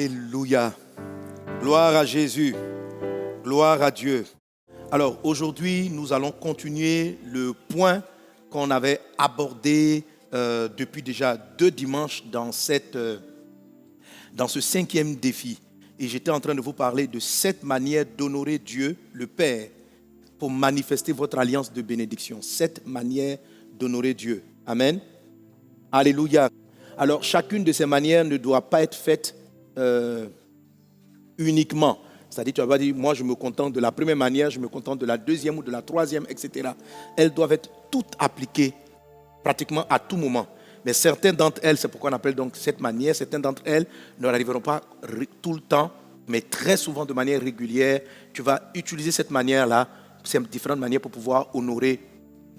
Alléluia. Gloire à Jésus. Gloire à Dieu. Alors aujourd'hui, nous allons continuer le point qu'on avait abordé depuis déjà 2 dimanches dans ce 5e défi. Et j'étais en train de vous parler de 7 manières d'honorer Dieu, le Père, pour manifester votre alliance de bénédiction. 7 manières d'honorer Dieu. Amen. Alléluia. Alors chacune de ces manières ne doit pas être faite uniquement. C'est-à-dire, tu vas pas dire, moi je me contente de la première manière, je me contente de la deuxième ou de la troisième, etc. Elles doivent être toutes appliquées pratiquement à tout moment. Mais certaines d'entre elles, c'est pourquoi on appelle donc cette manière, certaines d'entre elles n'arriveront pas tout le temps, mais très souvent de manière régulière. Tu vas utiliser cette manière-là, ces différentes manières pour pouvoir honorer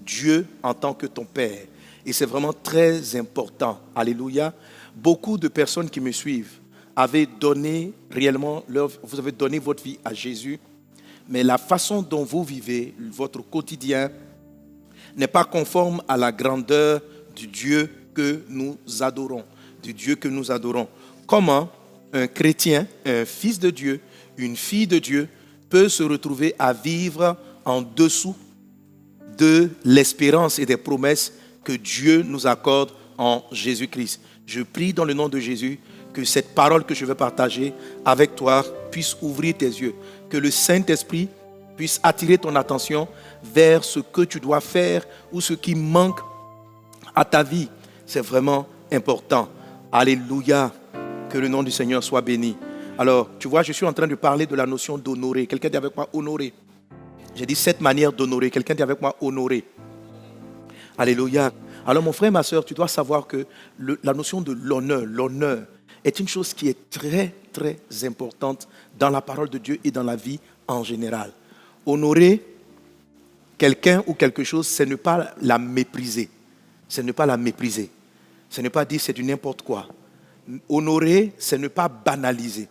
Dieu en tant que ton Père. Et c'est vraiment très important. Alléluia. Beaucoup de personnes qui me suivent avez donné réellement vous avez donné votre vie à Jésus, mais la façon dont vous vivez votre quotidien n'est pas conforme à la grandeur du Dieu que nous adorons, du Dieu que nous adorons. Comment un chrétien, un fils de Dieu, une fille de Dieu peut se retrouver à vivre en dessous de l'espérance et des promesses que Dieu nous accorde en Jésus-Christ. Je prie dans le nom de Jésus que cette parole que je vais partager avec toi puisse ouvrir tes yeux, que le Saint-Esprit puisse attirer ton attention vers ce que tu dois faire ou ce qui manque à ta vie. C'est vraiment important. Alléluia. Que le nom du Seigneur soit béni. Alors, tu vois, je suis en train de parler de la notion d'honorer. Quelqu'un dit avec moi honorer. J'ai dit 7 manières d'honorer. Quelqu'un dit avec moi honorer. Alléluia. Alors, mon frère, ma soeur, tu dois savoir que la notion de l'honneur est une chose qui est très, très importante dans la parole de Dieu et dans la vie en général. Honorer quelqu'un ou quelque chose, c'est ne pas la mépriser. C'est ne pas la mépriser. C'est ne pas dire c'est du n'importe quoi. Honorer, c'est ne pas banaliser.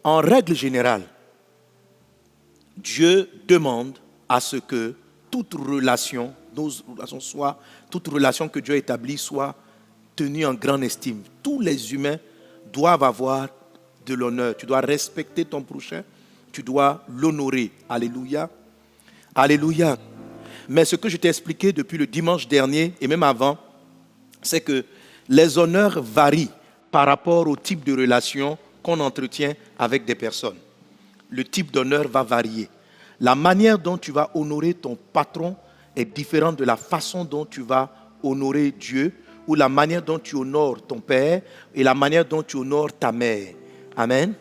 En règle générale, Dieu demande à ce que toute relation, toute relation que Dieu établit soit tenue en grande estime. Tous les humains doivent avoir de l'honneur. Tu dois respecter ton prochain. Tu dois l'honorer. Alléluia. Alléluia. Mais ce que je t'ai expliqué depuis le dimanche dernier et même avant, c'est que les honneurs varient par rapport au type de relation qu'on entretient avec des personnes. Le type d'honneur va varier. La manière dont tu vas honorer ton patron est différente de la façon dont tu vas honorer Dieu ou la manière dont tu honores ton père et la manière dont tu honores ta mère. Amen.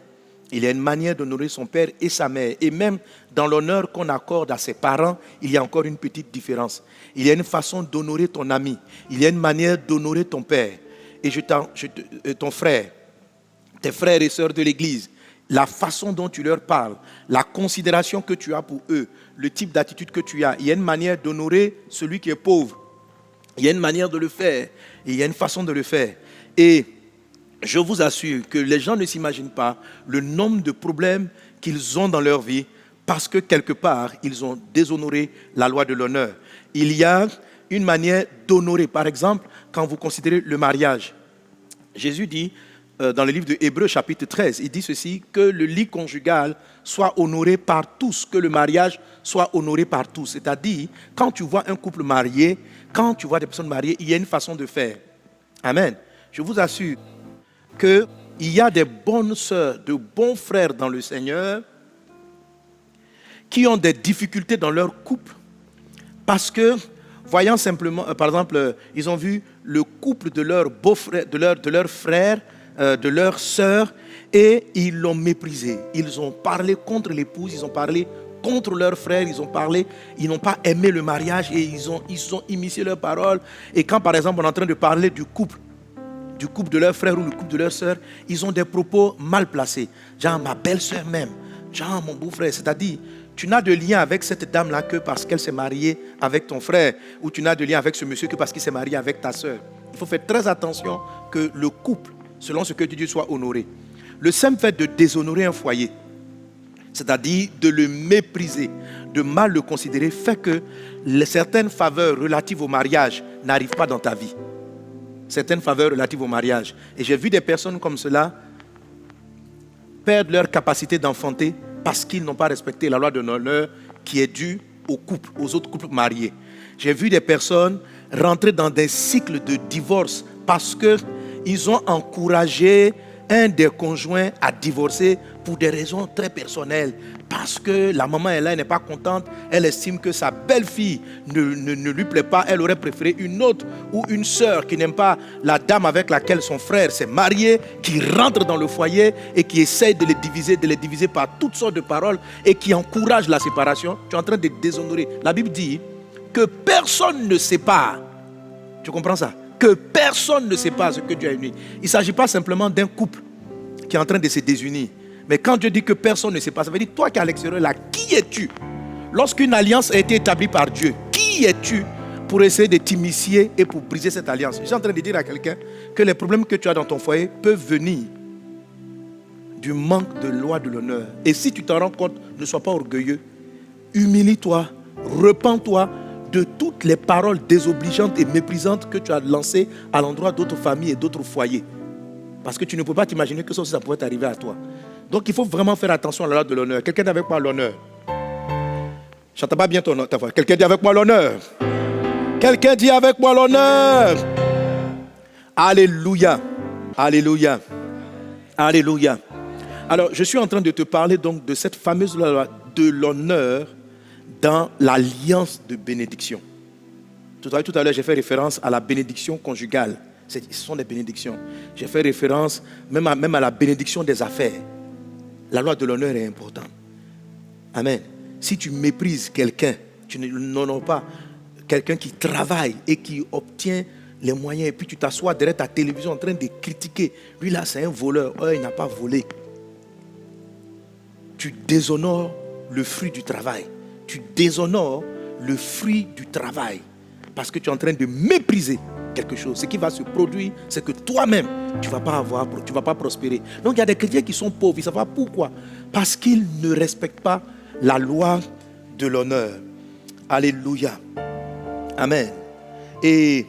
Il y a une manière d'honorer son père et sa mère. Et même dans l'honneur qu'on accorde à ses parents, il y a encore une petite différence. Il y a une façon d'honorer ton ami. Il y a une manière d'honorer ton père et ton frère, tes frères et sœurs de l'église. La façon dont tu leur parles, la considération que tu as pour eux, le type d'attitude que tu as. Il y a une manière d'honorer celui qui est pauvre. Il y a une manière de le faire et il y a une façon de le faire. Et je vous assure que les gens ne s'imaginent pas le nombre de problèmes qu'ils ont dans leur vie parce que quelque part, ils ont déshonoré la loi de l'honneur. Il y a une manière d'honorer. Par exemple, quand vous considérez le mariage, Jésus dit dans le livre de Hébreux chapitre 13, il dit ceci, que le lit conjugal soit honoré par tous, que le mariage soit honoré par tous. C'est-à-dire, quand tu vois un couple marié, quand tu vois des personnes mariées, il y a une façon de faire. Amen. Je vous assure qu'il y a des bonnes sœurs, de bons frères dans le Seigneur qui ont des difficultés dans leur couple parce que, voyant simplement, par exemple, ils ont vu le couple de leur beau-frère, de leur frère, de leur sœur, et ils l'ont méprisé. Ils ont parlé contre l'épouse, ils ont parlé contre leur frère, ils n'ont pas aimé le mariage et ils ont immiscé leurs paroles. Et quand par exemple on est en train de parler du couple de leur frère ou le couple de leur sœur, ils ont des propos mal placés. Genre ma belle-sœur même, genre mon beau-frère, c'est-à-dire tu n'as de lien avec cette dame-là que parce qu'elle s'est mariée avec ton frère, ou tu n'as de lien avec ce monsieur que parce qu'il s'est marié avec ta sœur. Il faut faire très attention que le couple, selon ce que Dieu soit honoré. Le simple fait de déshonorer un foyer, c'est-à-dire de le mépriser, de mal le considérer, fait que certaines faveurs relatives au mariage n'arrivent pas dans ta vie. Certaines faveurs relatives au mariage. Et j'ai vu des personnes comme cela perdent leur capacité d'enfanter parce qu'ils n'ont pas respecté la loi de l'honneur qui est due aux couples, aux autres couples mariés. J'ai vu des personnes rentrer dans des cycles de divorce parce qu'ils ont encouragé un des conjoints à divorcer pour des raisons très personnelles. Parce que la maman est là, elle n'est pas contente, elle estime que sa belle-fille ne lui plaît pas, elle aurait préféré une autre ou une sœur qui n'aime pas la dame avec laquelle son frère s'est marié, qui rentre dans le foyer et qui essaye de les diviser par toutes sortes de paroles et qui encourage la séparation. Tu es en train de déshonorer. La Bible dit que personne ne sépare. Tu comprends ça? Que personne ne sépare ce que Dieu a uni. Il ne s'agit pas simplement d'un couple qui est en train de se désunir. Mais quand Dieu dit que personne ne sépare, ça veut dire toi qui es à l'extérieur là, qui es-tu? Lorsqu'une alliance a été établie par Dieu, qui es-tu pour essayer de t'immiscer et pour briser cette alliance? Je suis en train de dire à quelqu'un que les problèmes que tu as dans ton foyer peuvent venir du manque de loi de l'honneur. Et si tu t'en rends compte, ne sois pas orgueilleux. Humilie-toi, repens-toi de toutes les paroles désobligeantes et méprisantes que tu as lancées à l'endroit d'autres familles et d'autres foyers. Parce que tu ne peux pas t'imaginer que ça aussi ça pourrait t'arriver à toi. Donc il faut vraiment faire attention à la loi de l'honneur. Quelqu'un dit avec moi l'honneur. Je n'entends pas bien ta voix. Quelqu'un dit avec moi l'honneur. Quelqu'un dit avec moi l'honneur. Alléluia. Alléluia. Alléluia. Alors je suis en train de te parler donc de cette fameuse loi de l'honneur dans l'alliance de bénédiction. Tout à l'heure, j'ai fait référence à la bénédiction conjugale. Ce sont des bénédictions. J'ai fait référence même à la bénédiction des affaires. La loi de l'honneur est importante. Amen. Si tu méprises quelqu'un, tu n'honores pas quelqu'un qui travaille et qui obtient les moyens, et puis tu t'assois derrière ta télévision en train de critiquer. Lui là, c'est un voleur. Oh, il n'a pas volé. Tu déshonores le fruit du travail. Tu déshonores le fruit du travail. Parce que tu es en train de mépriser quelque chose. Ce qui va se produire, c'est que toi-même, tu ne vas pas prospérer. Donc il y a des chrétiens qui sont pauvres. Ils ne savent pas pourquoi. Parce qu'ils ne respectent pas la loi de l'honneur. Alléluia. Amen. Et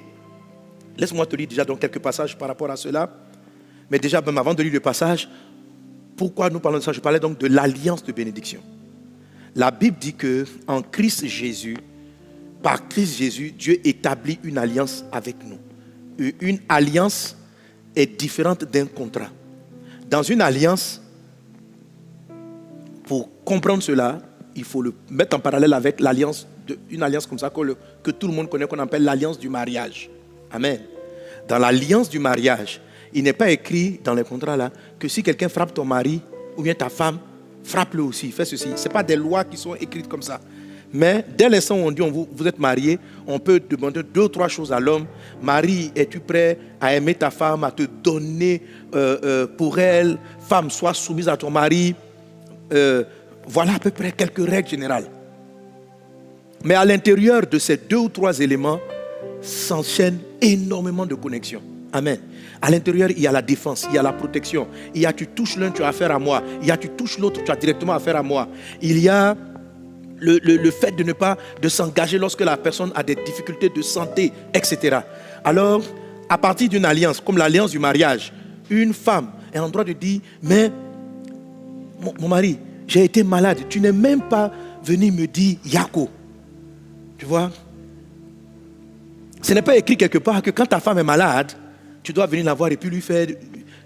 laisse-moi te lire déjà donc quelques passages par rapport à cela. Mais déjà, même avant de lire le passage, pourquoi nous parlons de ça? Je parlais donc de l'alliance de bénédiction. La Bible dit qu'en Christ Jésus, par Christ Jésus, Dieu établit une alliance avec nous. Et une alliance est différente d'un contrat. Dans une alliance, pour comprendre cela, il faut le mettre en parallèle avec l'alliance, une alliance comme ça que tout le monde connaît, qu'on appelle l'alliance du mariage. Amen. Dans l'alliance du mariage, il n'est pas écrit dans les contrats là que si quelqu'un frappe ton mari ou bien ta femme, frappe-le aussi, fais ceci. Ce n'est pas des lois qui sont écrites comme ça. Mais dès l'instant où on dit vous êtes marié, on peut demander 2 ou 3 choses à l'homme. Marie, es-tu prêt à aimer ta femme, à te donner pour elle? Femme, sois soumise à ton mari. Voilà à peu près quelques règles générales. Mais à l'intérieur de ces 2 ou 3 éléments s'enchaînent énormément de connexions. Amen. À l'intérieur, il y a la défense, il y a la protection. Il y a tu touches l'un, tu as affaire à moi. Il y a tu touches l'autre, tu as directement affaire à moi. Il y a le fait de ne pas de s'engager lorsque la personne a des difficultés de santé, etc. Alors, à partir d'une alliance, comme l'alliance du mariage, une femme est en droit de dire, mais mon mari, j'ai été malade, tu n'es même pas venu me dire Yako. Tu vois? Ce n'est pas écrit quelque part que quand ta femme est malade, tu dois venir la voir et puis lui faire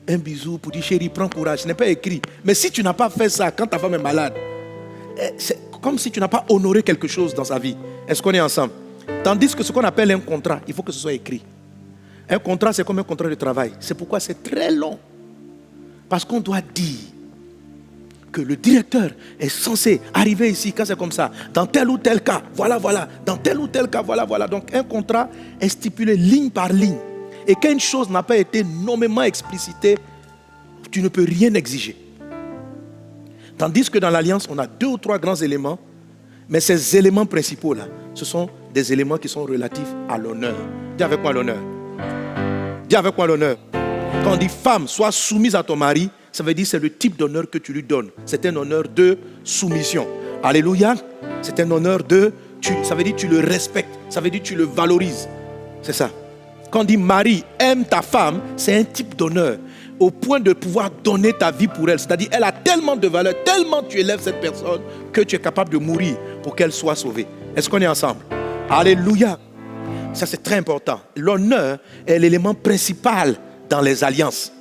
un bisou pour dire chérie, prends courage. Ce n'est pas écrit. Mais si tu n'as pas fait ça quand ta femme est malade, c'est comme si tu n'as pas honoré quelque chose dans sa vie. Est-ce qu'on est ensemble? Tandis que ce qu'on appelle un contrat, il faut que ce soit écrit. Un contrat, c'est comme un contrat de travail. C'est pourquoi c'est très long. Parce qu'on doit dire que le directeur est censé arriver ici quand c'est comme ça. Dans tel ou tel cas, voilà. Dans tel ou tel cas, voilà. Donc un contrat est stipulé ligne par ligne. Et quand une chose n'a pas été nommément explicitée, tu ne peux rien exiger. Tandis que dans l'alliance, on a 2 ou 3 grands éléments, mais ces éléments principaux-là, ce sont des éléments qui sont relatifs à l'honneur. Dis avec moi l'honneur. Dis avec moi l'honneur. Quand on dit femme, sois soumise à ton mari, ça veut dire que c'est le type d'honneur que tu lui donnes. C'est un honneur de soumission. Alléluia. C'est un honneur ça veut dire que tu le respectes. Ça veut dire que tu le valorises. C'est ça. Quand on dit Marie, aime ta femme, c'est un type d'honneur. Au point de pouvoir donner ta vie pour elle. C'est-à-dire, elle a tellement de valeur, tellement tu élèves cette personne que tu es capable de mourir pour qu'elle soit sauvée. Est-ce qu'on est ensemble? Alléluia. Ça, c'est très important. L'honneur est l'élément principal dans les alliances.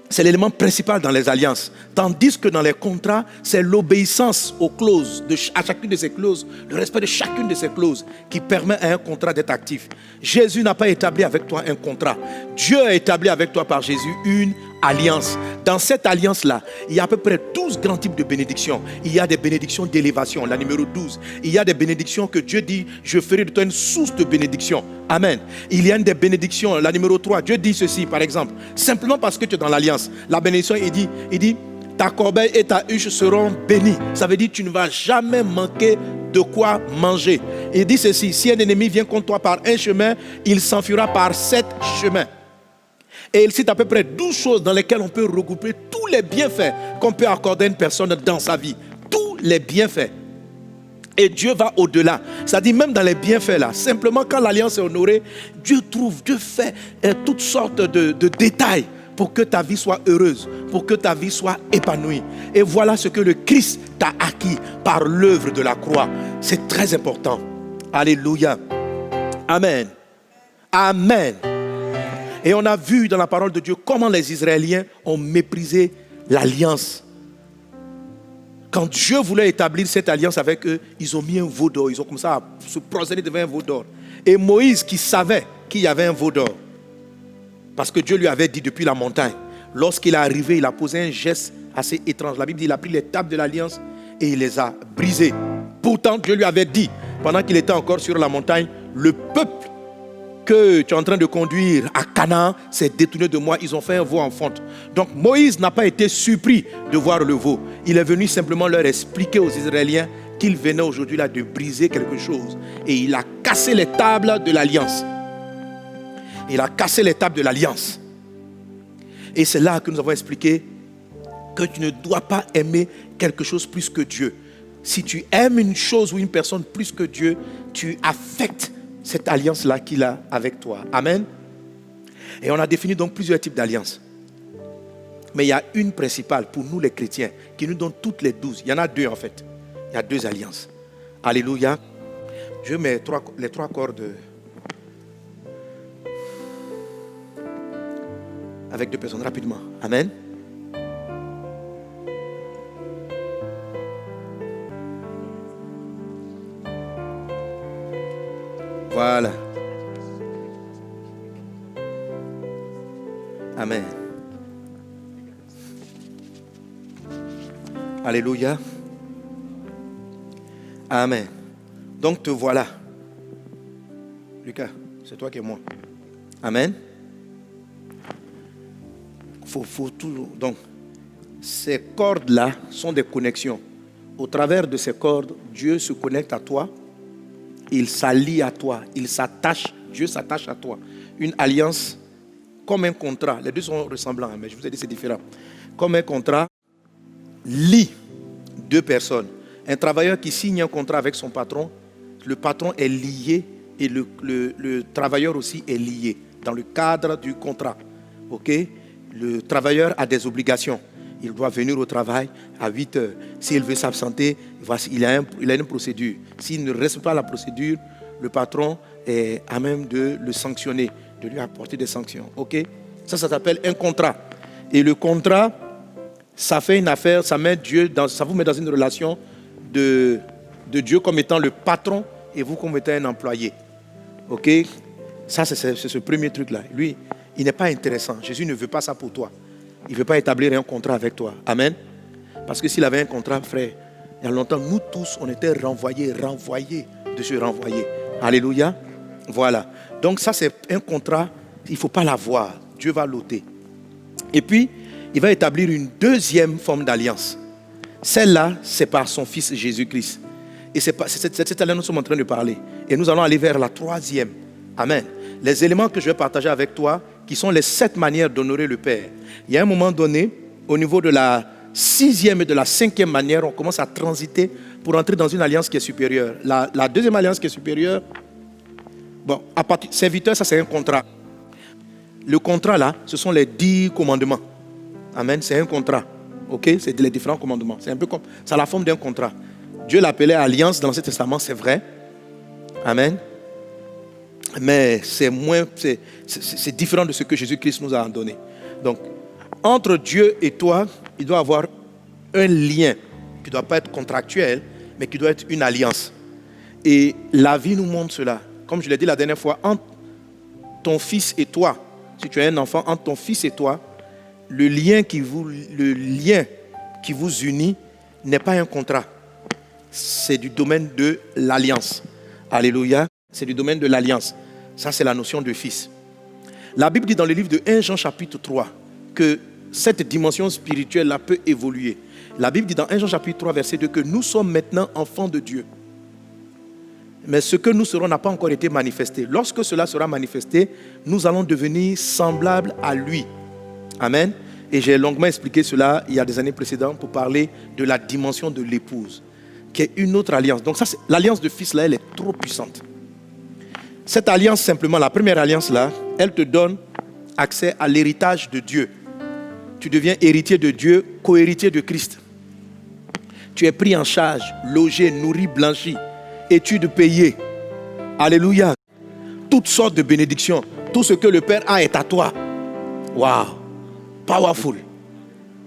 C'est l'élément principal dans les alliances. Tandis que dans les contrats, c'est l'obéissance aux clauses, à chacune de ces clauses, le respect de chacune de ces clauses qui permet à un contrat d'être actif. Jésus n'a pas établi avec toi un contrat. Dieu a établi avec toi par Jésus une alliance. Dans cette alliance-là, il y a à peu près 12 grands types de bénédictions. Il y a des bénédictions d'élévation, la numéro 12. Il y a des bénédictions que Dieu dit, je ferai de toi une source de bénédiction. Amen. Il y a des bénédictions, la numéro 3. Dieu dit ceci, par exemple, simplement parce que tu es dans l'alliance. La bénédiction, il dit, ta corbeille et ta huche seront bénies. Ça veut dire que tu ne vas jamais manquer de quoi manger. Il dit ceci, si un ennemi vient contre toi par un chemin, il s'enfuira par 7 chemins. Et il cite à peu près 12 choses dans lesquelles on peut regrouper tous les bienfaits qu'on peut accorder à une personne dans sa vie. Tous les bienfaits. Et Dieu va au-delà. C'est-à-dire même dans les bienfaits là, simplement quand l'alliance est honorée, Dieu fait toutes sortes de détails pour que ta vie soit heureuse, pour que ta vie soit épanouie. Et voilà ce que le Christ t'a acquis par l'œuvre de la croix. C'est très important. Alléluia. Amen. Amen. Et on a vu dans la parole de Dieu comment les Israéliens ont méprisé l'alliance. Quand Dieu voulait établir cette alliance avec eux, ils ont mis un veau d'or. Ils ont commencé à se prosterner devant un veau d'or. Et Moïse, qui savait qu'il y avait un veau d'or, parce que Dieu lui avait dit depuis la montagne, lorsqu'il est arrivé, il a posé un geste assez étrange. La Bible dit qu'il a pris les tables de l'alliance et il les a brisées. Pourtant, Dieu lui avait dit, pendant qu'il était encore sur la montagne, le peuple que tu es en train de conduire à Canaan s'est détourné de moi. Ils ont fait un veau en fonte. Donc Moïse n'a pas été surpris de voir le veau. Il est venu simplement leur expliquer aux Israéliens qu'il venait aujourd'hui là de briser quelque chose. Et il a cassé les tables de l'alliance. Il a cassé les tables de l'alliance. Et c'est là que nous avons expliqué que tu ne dois pas aimer quelque chose plus que Dieu. Si tu aimes une chose ou une personne plus que Dieu, tu affectes cette alliance-là qu'il a avec toi. Amen. Et on a défini donc plusieurs types d'alliances. Mais il y a une principale pour nous les chrétiens qui nous donne toutes les 12. Il y en a 2 en fait. Il y a 2 alliances. Alléluia. Je mets les 3 cordes avec 2 personnes rapidement. Amen. Voilà. Amen. Alléluia. Amen. Donc te voilà. Lucas, c'est toi qui es moi. Amen. Faut toujours. Donc, ces cordes-là sont des connexions. Au travers de ces cordes, Dieu se connecte à toi. Il s'allie à toi, il s'attache, Dieu s'attache à toi. Une alliance comme un contrat, les 2 sont ressemblants, mais je vous ai dit c'est différent. Comme un contrat lie 2 personnes. Un travailleur qui signe un contrat avec son patron, le patron est lié et le travailleur aussi est lié dans le cadre du contrat. Ok? Le travailleur a des obligations. Il doit venir au travail à 8 heures. S'il veut s'absenter, voici, il a une procédure. S'il ne respecte pas la procédure, le patron est à même de le sanctionner, de lui apporter des sanctions. Ok? Ça s'appelle un contrat. Et le contrat, ça fait une affaire, ça vous met dans une relation de Dieu comme étant le patron et vous comme étant un employé. Ok? Ça, c'est ce premier truc-là. Lui, il n'est pas intéressant. Jésus ne veut pas ça pour toi. Il ne veut pas établir un contrat avec toi. Amen. Parce que s'il avait un contrat, frère, il y a longtemps, nous tous, on était renvoyés de se renvoyer. Alléluia. Voilà. Donc ça, c'est un contrat, il ne faut pas l'avoir. Dieu va l'ôter. Et puis, il va établir une deuxième forme d'alliance. Celle-là, c'est par son Fils Jésus-Christ. Et c'est cette alliance dont nous sommes en train de parler. Et nous allons aller vers la 3e. Amen. Les éléments que je vais partager avec toi, qui sont les 7 manières d'honorer le Père. Il y a un moment donné, au niveau de la 6e et de la 5e manière, on commence à transiter pour entrer dans une alliance qui est supérieure. La deuxième alliance qui est supérieure, Bon, à partir serviteur, ça c'est un contrat. Le contrat là, ce sont les 10 commandements. Amen, c'est un contrat. Ok, c'est les différents commandements. C'est un peu comme, ça a la forme d'un contrat. Dieu l'appelait alliance dans l'Ancien Testament, c'est vrai. Amen. Mais c'est différent de ce que Jésus-Christ nous a donné. Donc, entre Dieu et toi, il doit y avoir un lien qui ne doit pas être contractuel, mais qui doit être une alliance. Et la vie nous montre cela. Comme je l'ai dit la dernière fois, entre ton fils et toi, si tu as un enfant, entre ton fils et toi, le lien qui vous unit n'est pas un contrat. C'est du domaine de l'alliance. Alléluia. C'est du domaine de l'alliance. Ça, c'est la notion de fils. La Bible dit dans le livre de 1 Jean chapitre 3 que cette dimension spirituelle-là peut évoluer. La Bible dit dans 1 Jean chapitre 3 verset 2 que nous sommes maintenant enfants de Dieu. Mais ce que nous serons n'a pas encore été manifesté. Lorsque cela sera manifesté, nous allons devenir semblables à lui. Amen. Et j'ai longuement expliqué cela il y a des années précédentes pour parler de la dimension de l'épouse, qui est une autre alliance. Donc ça, l'alliance de fils là, elle est trop puissante. Cette alliance, simplement, la première alliance là, elle te donne accès à l'héritage de Dieu. Tu deviens héritier de Dieu, co-héritier de Christ. Tu es pris en charge, logé, nourri, blanchi, études payées. Alléluia. Toutes sortes de bénédictions. Tout ce que le Père a est à toi. Waouh. Powerful.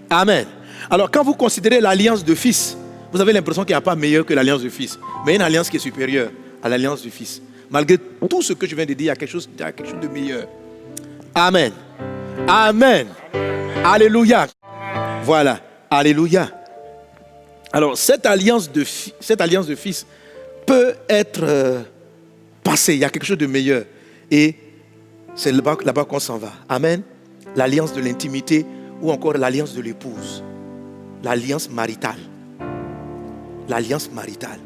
Amen. Alors, quand vous considérez l'alliance de fils, vous avez l'impression qu'il n'y a pas meilleur que l'alliance de fils. Mais une alliance qui est supérieure à l'alliance du fils. Malgré tout ce que je viens de dire, il y a quelque chose de meilleur. Amen. Amen. Alléluia. Voilà. Alléluia. Alors, cette alliance de fils peut être passée. Il y a quelque chose de meilleur. Et c'est là-bas qu'on s'en va. Amen. L'alliance de l'intimité ou encore l'alliance de l'épouse. L'alliance maritale. L'alliance maritale.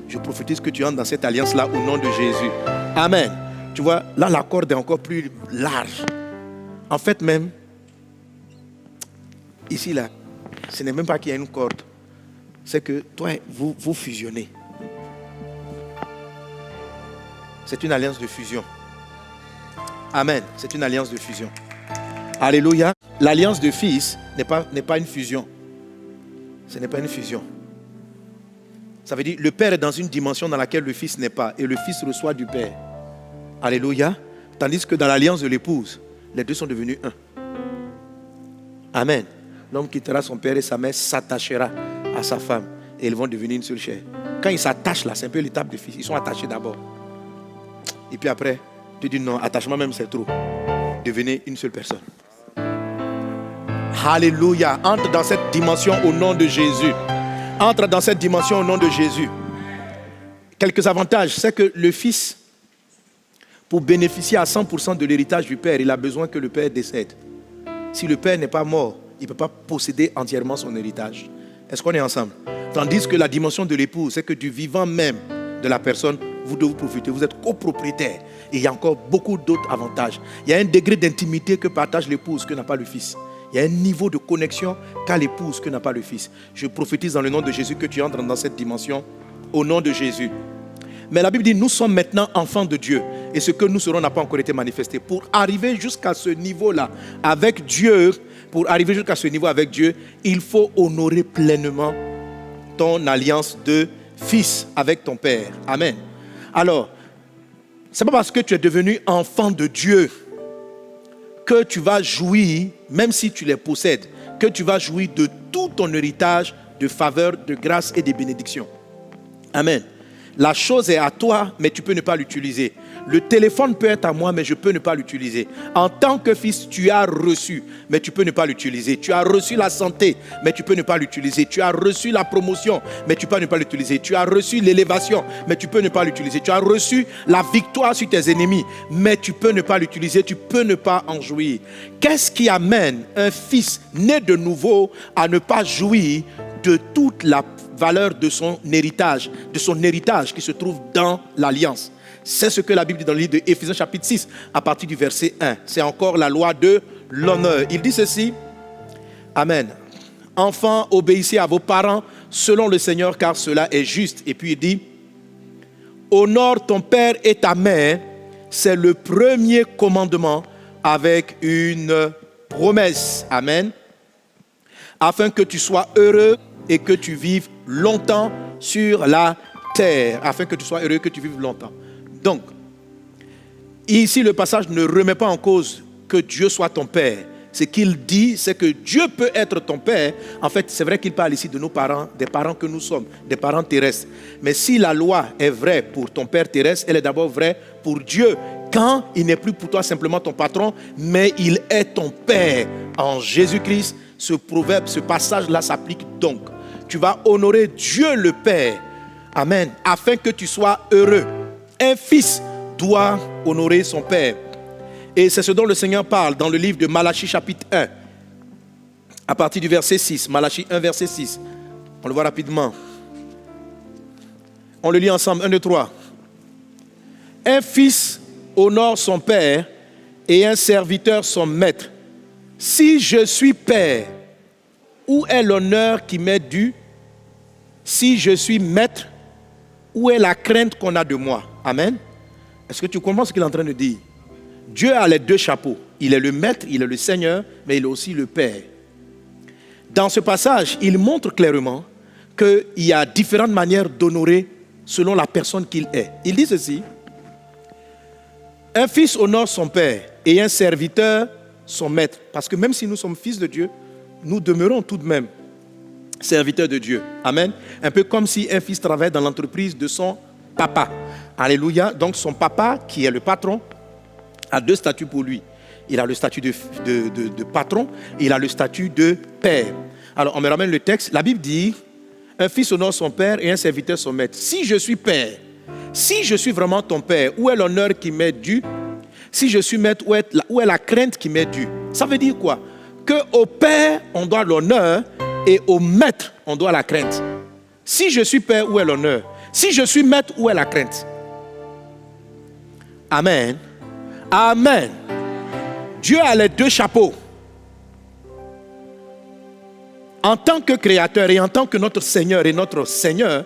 Je prophétise que tu entres dans cette alliance-là au nom de Jésus. Amen. Tu vois, là, la corde est encore plus large. En fait, même, ici, là, ce n'est même pas qu'il y a une corde. C'est que toi, vous fusionnez. C'est une alliance de fusion. Amen. C'est une alliance de fusion. Alléluia. L'alliance de fils n'est pas une fusion. Ce n'est pas une fusion. Ça veut dire le Père est dans une dimension dans laquelle le Fils n'est pas. Et le Fils reçoit du Père. Alléluia. Tandis que dans l'alliance de l'épouse, les deux sont devenus un. Amen. L'homme quittera son père et sa mère, s'attachera à sa femme. Et ils vont devenir une seule chair. Quand ils s'attachent là, c'est un peu l'étape des fils. Ils sont attachés d'abord. Et puis après, tu dis non, attachement même c'est trop. Devenez une seule personne. Alléluia. Entre dans cette dimension au nom de Jésus. Entre dans cette dimension au nom de Jésus. Quelques avantages, c'est que le fils, pour bénéficier à 100% de l'héritage du père, il a besoin que le père décède. Si le père n'est pas mort, il ne peut pas posséder entièrement son héritage. Est-ce qu'on est ensemble? Tandis que la dimension de l'épouse, c'est que du vivant même de la personne, vous devez profiter. Vous êtes copropriétaire. Et il y a encore beaucoup d'autres avantages. Il y a un degré d'intimité que partage l'épouse que n'a pas le fils. Il y a un niveau de connexion qu'a l'épouse que n'a pas le fils. Je prophétise dans le nom de Jésus que tu entres dans cette dimension au nom de Jésus. Mais la Bible dit, nous sommes maintenant enfants de Dieu. Et ce que nous serons n'a pas encore été manifesté. Pour arriver jusqu'à ce niveau-là avec Dieu, il faut honorer pleinement ton alliance de fils avec ton Père. Amen. Alors, ce n'est pas parce que tu es devenu enfant de Dieu que tu vas jouir, même si tu les possèdes, que tu vas jouir de tout ton héritage de faveur, de grâce et de bénédiction. Amen. La chose est à toi, mais tu peux ne pas l'utiliser. Le téléphone peut être à moi, mais je peux ne pas l'utiliser. En tant que fils, tu as reçu, mais tu peux ne pas l'utiliser. Tu as reçu la santé, mais tu peux ne pas l'utiliser. Tu as reçu la promotion, mais tu peux ne pas l'utiliser. Tu as reçu l'élévation, mais tu peux ne pas l'utiliser. Tu as reçu la victoire sur tes ennemis, mais tu peux ne pas l'utiliser. Tu peux ne pas en jouir. Qu'est-ce qui amène un fils né de nouveau à ne pas jouir de toute la valeur de son héritage qui se trouve dans l'alliance? C'est ce que la Bible dit dans le livre de Éphésiens chapitre 6 à partir du verset 1. C'est encore la loi de l'honneur. Il dit ceci. Amen. Enfants, obéissez à vos parents selon le Seigneur, car cela est juste. Et puis il dit, honore ton père et ta mère, c'est le premier commandement avec une promesse. Amen. Afin que tu sois heureux et que tu vives longtemps sur la terre. Afin que tu sois heureux et que tu vives longtemps. Donc, ici le passage ne remet pas en cause que Dieu soit ton Père. Ce qu'il dit, c'est que Dieu peut être ton Père. En fait, c'est vrai qu'il parle ici de nos parents, des parents que nous sommes, des parents terrestres. Mais si la loi est vraie pour ton Père terrestre, elle est d'abord vraie pour Dieu. Quand il n'est plus pour toi simplement ton patron, mais il est ton Père. En Jésus-Christ, ce proverbe, ce passage-là s'applique donc. Tu vas honorer Dieu le Père. Amen. Afin que tu sois heureux. Un fils doit honorer son Père. Et c'est ce dont le Seigneur parle dans le livre de Malachie chapitre 1, à partir du verset 6. Malachie 1, verset 6. On le voit rapidement. On le lit ensemble. 1, 2, 3. Un fils honore son père et un serviteur son maître. Si je suis père, où est l'honneur qui m'est dû? Si je suis maître, où est la crainte qu'on a de moi? Amen. Est-ce que tu comprends ce qu'il est en train de dire? Dieu a les deux chapeaux. Il est le maître, il est le Seigneur, mais il est aussi le Père. Dans ce passage, il montre clairement qu'il y a différentes manières d'honorer selon la personne qu'il est. Il dit ceci: un fils honore son père et un serviteur son maître. Parce que même si nous sommes fils de Dieu, nous demeurons tout de même serviteurs de Dieu. Amen. Un peu comme si un fils travaillait dans l'entreprise de son papa. Alléluia. Donc son papa, qui est le patron, a deux statuts pour lui. Il a le statut de patron et il a le statut de père. Alors on me ramène le texte. La Bible dit: un fils honore son père et un serviteur son maître. Si je suis père, si je suis vraiment ton père, où est l'honneur qui m'est dû? Si je suis maître, où est la crainte qui m'est due? Ça veut dire quoi? Qu'au père, on doit l'honneur et au maître, on doit la crainte. Si je suis père, où est l'honneur? Si je suis maître, où est la crainte? Amen. Amen. Dieu a les deux chapeaux. En tant que créateur et en tant que notre Seigneur et notre Seigneur,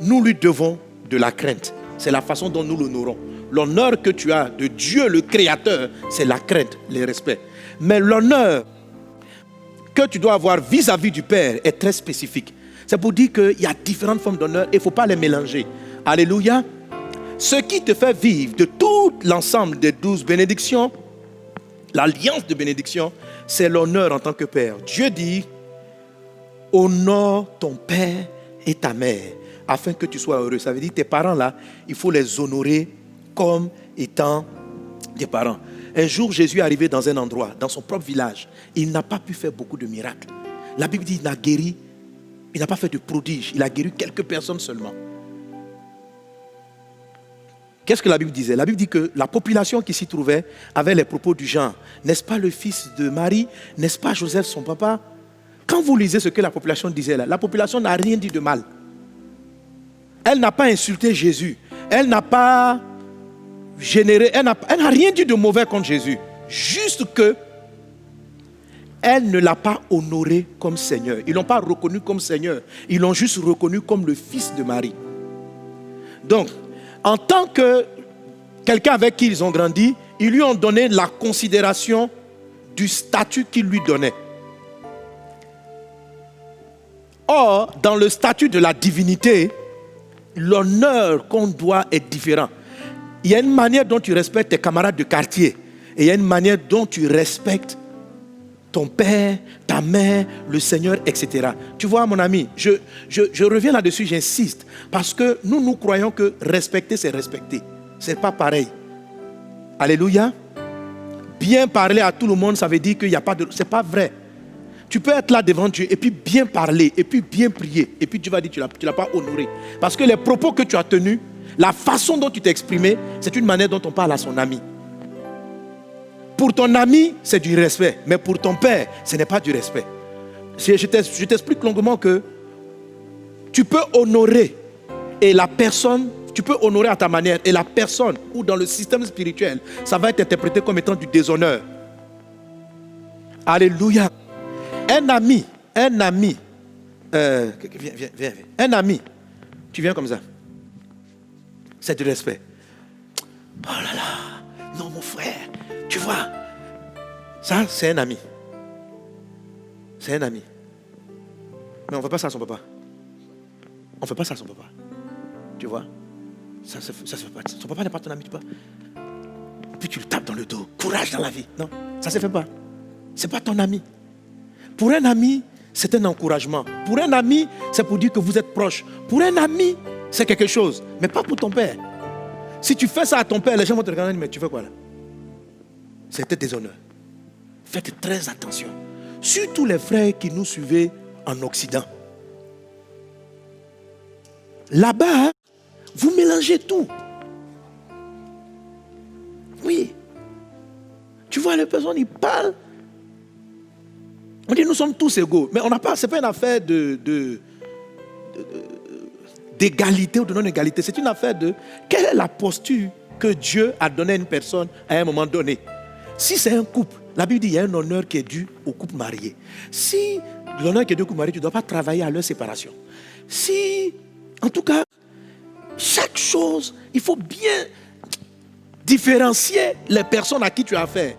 nous lui devons de la crainte. C'est la façon dont nous l'honorons. L'honneur que tu as de Dieu le Créateur, c'est la crainte, le respect. Mais l'honneur que tu dois avoir vis-à-vis du Père est très spécifique. C'est pour dire qu'il y a différentes formes d'honneur et il ne faut pas les mélanger. Alléluia. Ce qui te fait vivre de tout l'ensemble des 12 bénédictions, l'alliance de bénédictions, c'est l'honneur en tant que Père. Dieu dit: honore ton père et ta mère, afin que tu sois heureux. Ça veut dire tes parents là, il faut les honorer comme étant des parents. Un jour, Jésus est arrivé dans un endroit, dans son propre village. Il n'a pas pu faire beaucoup de miracles. La Bible dit qu'il n'a guéri, il n'a pas fait de prodiges, il a guéri quelques personnes seulement. Qu'est-ce que la Bible disait? La Bible dit que la population qui s'y trouvait avait les propos du genre: n'est-ce pas le fils de Marie? N'est-ce pas Joseph son papa? Quand vous lisez ce que la population disait là, la population n'a rien dit de mal. Elle n'a pas insulté Jésus. Elle n'a pas généré, elle n'a rien dit de mauvais contre Jésus. Juste que elle ne l'a pas honoré comme Seigneur. Ils ne l'ont pas reconnu comme Seigneur. Ils l'ont juste reconnu comme le fils de Marie. Donc, en tant que quelqu'un avec qui ils ont grandi, ils lui ont donné la considération du statut qu'il lui donnait. Or, dans le statut de la divinité, l'honneur qu'on doit est différent. Il y a une manière dont tu respectes tes camarades de quartier. Et il y a une manière dont tu respectes ton père, ta mère, le Seigneur, etc. Tu vois, mon ami, je reviens là-dessus, j'insiste. Parce que nous croyons que respecter, c'est respecter. Ce n'est pas pareil. Alléluia. Bien parler à tout le monde, ça veut dire qu'il n'y a pas de... Ce n'est pas vrai. Tu peux être là devant Dieu et puis bien parler, et puis bien prier. Et puis Dieu va dire que tu ne l'as pas honoré. Parce que les propos que tu as tenus, la façon dont tu t'es exprimé, c'est une manière dont on parle à son ami. Pour ton ami, c'est du respect. Mais pour ton père, ce n'est pas du respect. Je t'explique longuement que tu peux honorer et la personne, tu peux honorer à ta manière et la personne, ou dans le système spirituel, ça va être interprété comme étant du déshonneur. Alléluia. Un ami, viens. Un ami, tu viens comme ça. C'est du respect. Oh là là. Non, mon frère, tu vois, ça, c'est un ami. C'est un ami. Mais on ne fait pas ça à son papa. On ne fait pas ça à son papa. Tu vois, ça se fait pas. Son papa n'est pas ton ami, tu vois. Puis tu le tapes dans le dos. Courage dans la vie. Non, ça ne se fait pas. Ce n'est pas ton ami. Pour un ami, c'est un encouragement. Pour un ami, c'est pour dire que vous êtes proches. Pour un ami, c'est quelque chose. Mais pas pour ton père. Si tu fais ça à ton père, les gens vont te regarder et dire, mais tu fais quoi là? C'était déshonneur. Faites très attention. Surtout les frères qui nous suivaient en Occident. Là-bas, vous mélangez tout. Oui. Tu vois, les personnes, ils parlent. On dit, nous sommes tous égaux. Mais on n'a pas, ce n'est pas une affaire d'égalité ou de non-égalité. C'est une affaire de quelle est la posture que Dieu a donnée à une personne à un moment donné. Si c'est un couple, la Bible dit qu'il y a un honneur qui est dû au couple marié. Si l'honneur qui est dû au couple marié, tu ne dois pas travailler à leur séparation. Si, en tout cas, chaque chose, il faut bien différencier les personnes à qui tu as affaire.